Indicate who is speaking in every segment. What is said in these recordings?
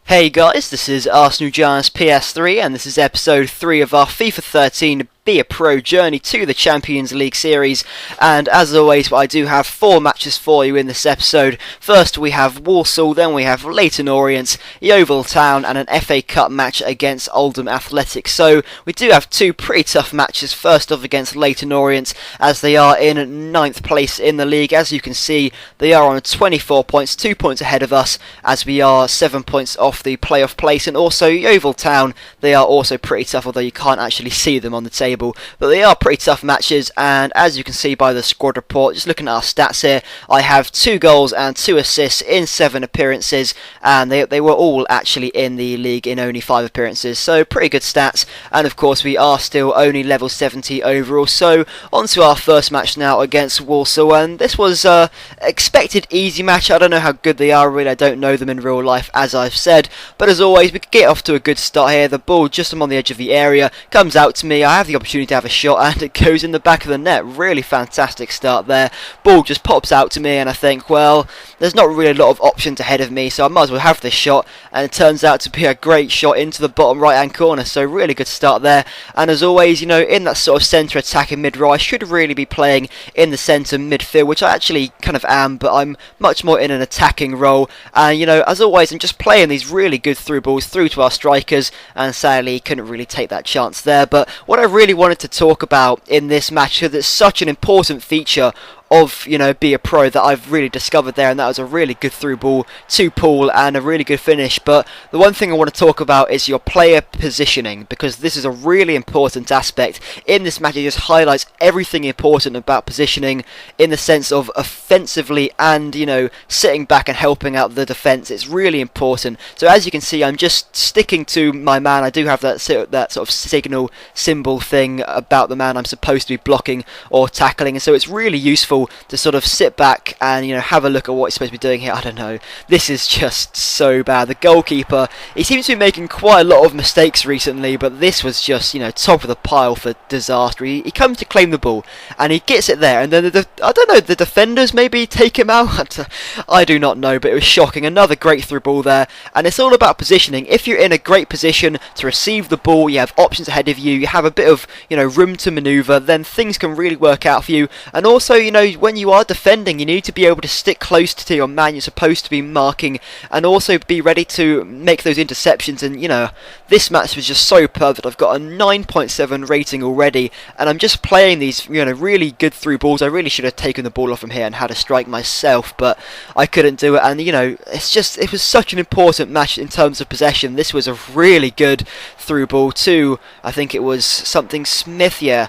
Speaker 1: Hey guys, this is Arsenal Giants PS3 and this is episode 3 of our FIFA 13 Be a Pro journey to the Champions League series. And as always, I do have 4 matches for you in this episode. First we have Walsall, then we have Leyton Orient, Yeovil Town and an FA Cup match against Oldham Athletic. So we do have 2 pretty tough matches. First off against Leyton Orient, as they are in 9th place in the league. As you can see, they are on 24 points, 2 points ahead of us, as we are 7 points off the playoff place. And also Yeovil Town, they are also pretty tough, although you can't actually see them on the table. But they are pretty tough matches, and as you can see by the squad report, just looking at our stats here, I have 2 goals and 2 assists in 7 appearances, and they were all actually in the league in only 5 appearances, so pretty good stats. And of course we are still only level 70 overall. So on to our first match now against Walsall, and this was expected easy match. I don't know how good they are really, I don't know them in real life as I've said, but as always we could get off to a good start here. The ball just on the edge of the area comes out to me, I have the opportunity to have a shot and it goes in the back of the net. Really fantastic start there. Ball just pops out to me and I think, well, there's not really a lot of options ahead of me, so I might as well have this shot, and it turns out to be a great shot into the bottom right hand corner. So really good start there. And as always, you know, in that sort of centre attacking mid-row, I should really be playing in the centre midfield, which I actually kind of am, but I'm much more in an attacking role. And you know, as always, I'm just playing these really good through balls through to our strikers, and sadly couldn't really take that chance there. But what I really wanted to talk about in this match, because it's such an important feature of, you know, Be a Pro that I've really discovered there, and that was a really good through ball to Paul and a really good finish. But the one thing I want to talk about is your player positioning, because this is a really important aspect in this match. It just highlights everything important about positioning in the sense of offensively and, you know, sitting back and helping out the defence. It's really important. So as you can see, I'm just sticking to my man. I do have that sort of signal symbol thing about the man I'm supposed to be blocking or tackling, and so it's really useful to sort of sit back and, you know, have a look at what he's supposed to be doing here. I don't know, this is just so bad. The goalkeeper, he seems to be making quite a lot of mistakes recently, but this was just, you know, top of the pile for disaster. He comes to claim the ball and he gets it there, and then I don't know, the defenders maybe take him out. I do not know, but it was shocking. Another great through ball there, and it's all about positioning. If you're in a great position to receive the ball, you have options ahead of you, you have a bit of, you know, room to manoeuvre, then things can really work out for you. And also, you know, when you are defending, you need to be able to stick close to your man you're supposed to be marking, and also be ready to make those interceptions. And, you know, this match was just so perfect. I've got a 9.7 rating already, and I'm just playing these, you know, really good through balls. I really should have taken the ball off from here and had a strike myself, but I couldn't do it. And, you know, it was such an important match in terms of possession. This was a really good through ball to, I think it was something Smith, yeah,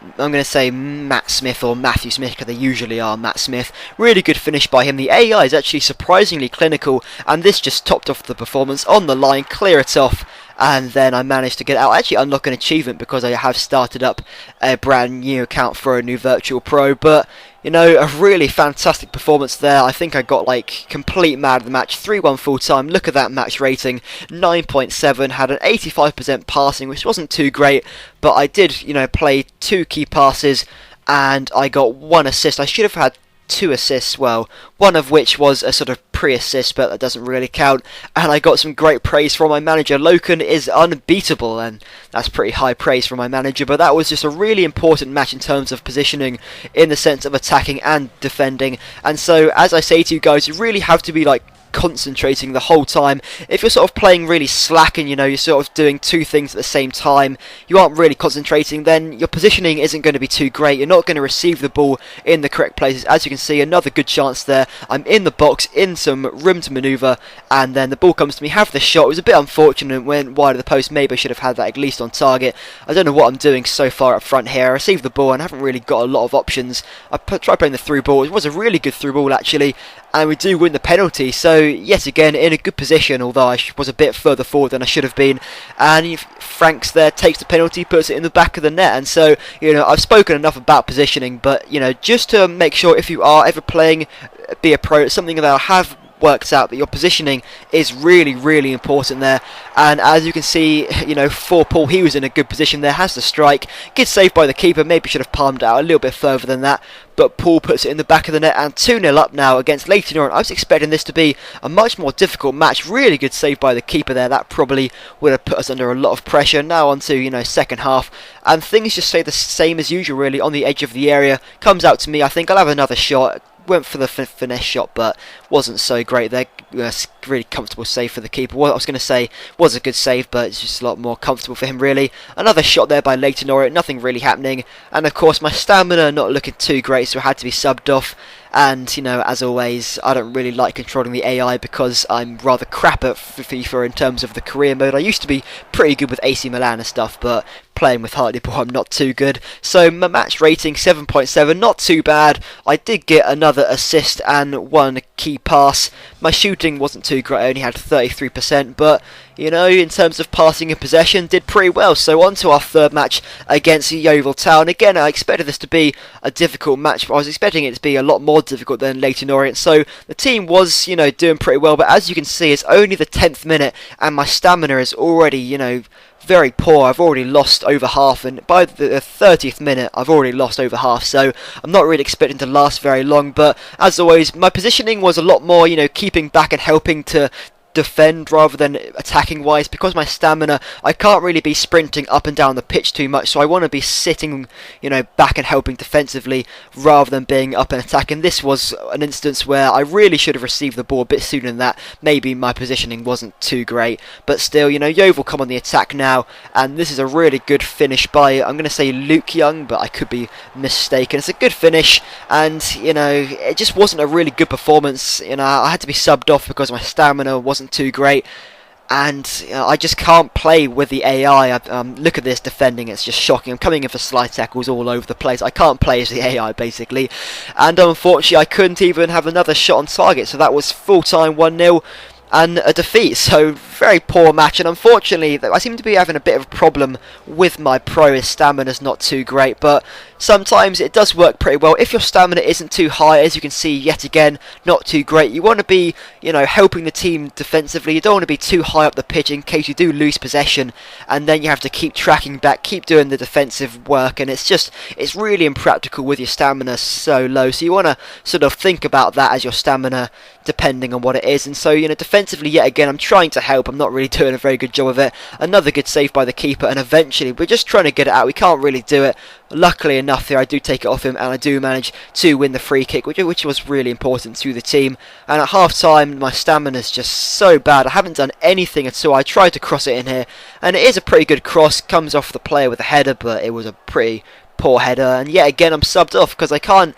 Speaker 1: I'm going to say Matt Smith or Matthew Smith, because they usually are Matt Smith. Really good finish by him. The AI is actually surprisingly clinical, and this just topped off the performance on the line, clear it off. And then I managed to get out. I actually unlock an achievement because I have started up a brand new account for a new virtual pro. But, you know, a really fantastic performance there. I think I got like complete mad of the match. 3-1 full time. Look at that match rating, 9.7. Had an 85% passing, which wasn't too great, but I did, you know, play 2 key passes and I got 1 assist. I should have had 2 assists, well, one of which was a sort of pre-assist, but that doesn't really count. And I got some great praise from my manager. Loken is unbeatable, and that's pretty high praise from my manager. But that was just a really important match in terms of positioning, in the sense of attacking and defending. And so, as I say to you guys, you really have to be like concentrating the whole time. If you're sort of playing really slack and, you know, you're sort of doing 2 things at the same time, you aren't really concentrating, then your positioning isn't going to be too great. You're not going to receive the ball in the correct places. As you can see, another good chance there. I'm in the box, in some room to manoeuvre, and then the ball comes to me, have the shot. It was a bit unfortunate, went wide of the post. Maybe I should have had that at least on target. I don't know what I'm doing so far up front here. I received the ball and haven't really got a lot of options. I tried playing the through ball. It was a really good through ball actually, and we do win the penalty. So yet again in a good position, although I was a bit further forward than I should have been. And Franks there takes the penalty, puts it in the back of the net. And so, you know, I've spoken enough about positioning, but, you know, just to make sure, if you are ever playing Be a Pro, it's something that I have worked out that your positioning is really, really important there. And as you can see, for Paul, he was in a good position there, has the strike, good save by the keeper, maybe should have palmed out a little bit further than that, but Paul puts it in the back of the net, and 2-0 up now against Leyton Orient. I was expecting this to be a much more difficult match. Really good save by the keeper there. That probably would have put us under a lot of pressure. Now on to, second half, and things just stay the same as usual, really, on the edge of the area. Comes out to me, I think I'll have another shot. Went for the finesse shot, but wasn't so great there. Really comfortable save for the keeper. What I was going to say was a good save, but it's just a lot more comfortable for him, really. Another shot there by Leyton Orient, nothing really happening. And of course, my stamina not looking too great, so I had to be subbed off. And, as always, I don't really like controlling the AI because I'm rather crap at FIFA in terms of the career mode. I used to be pretty good with AC Milan and stuff, but playing with Hartlepool, I'm not too good. So my match rating 7.7, not too bad. I did get another assist and one key pass. My shooting wasn't too great, I only had 33%, but in terms of passing and possession, did pretty well. So on to our third match against Yeovil Town. Again, I expected this to be a difficult match, but I was expecting it to be a lot more difficult than Leyton Orient. So the team was, doing pretty well, but as you can see, it's only the 10th minute, and my stamina is already, very poor. I've already lost over half, and by the 30th minute I've already lost over half, so I'm not really expecting to last very long. But as always, my positioning was a lot more, keeping back and helping to defend rather than attacking wise. Because my stamina, I can't really be sprinting up and down the pitch too much, so I want to be sitting back and helping defensively rather than being up and attacking. This was an instance where I really should have received the ball a bit sooner than that. Maybe my positioning wasn't too great, but still, Yeovil come on the attack now, and this is a really good finish by, I'm going to say Luke Young, but I could be mistaken. It's a good finish, and it just wasn't a really good performance. I had to be subbed off because my stamina wasn't too great, and I just can't play with the AI. Look at this defending, it's just shocking. I'm coming in for slide tackles all over the place. I can't play as the AI basically, and unfortunately I couldn't even have another shot on target, so that was full time 1-0 and a defeat. So very poor match, and unfortunately I seem to be having a bit of a problem with my pro. His stamina's not too great, but sometimes it does work pretty well if your stamina isn't too high. As you can see, yet again, not too great. You want to be, helping the team defensively. You don't want to be too high up the pitch in case you do lose possession, and then you have to keep tracking back, keep doing the defensive work, and it's really impractical with your stamina so low. So you want to sort of think about that as your stamina, depending on what it is. And so, defensively, yet again, I'm trying to help. I'm not really doing a very good job of it. Another good save by the keeper, and eventually we're just trying to get it out. We can't really do it. Luckily enough here, I do take it off him, and I do manage to win the free kick, which was really important to the team. And at half time, my stamina's just so bad. I haven't done anything at all. I tried to cross it in here, and it is a pretty good cross. Comes off the player with a header, but it was a pretty poor header, and yet again I'm subbed off because I can't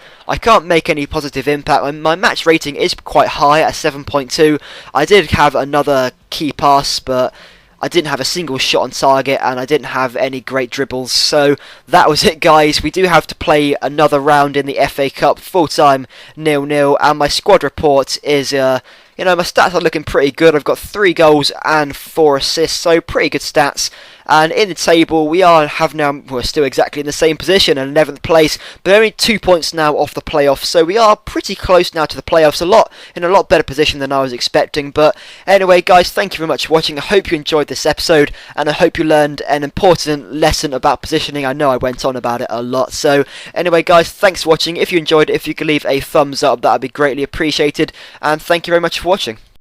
Speaker 1: make any positive impact. My match rating is quite high at 7.2. I did have another key pass, but I didn't have a single shot on target, and I didn't have any great dribbles. So that was it, guys. We do have to play another round in the FA Cup, full time 0-0, and my squad report is my stats are looking pretty good. I've got 3 goals and 4 assists, so pretty good stats. And in the table, we're still exactly in the same position, in 11th place, but only 2 points now off the playoffs. So we are pretty close now to the playoffs, in a lot better position than I was expecting. But anyway, guys, thank you very much for watching. I hope you enjoyed this episode, and I hope you learned an important lesson about positioning. I know I went on about it a lot. So anyway, guys, thanks for watching. If you enjoyed it, if you could leave a thumbs up, that would be greatly appreciated. And thank you very much for watching.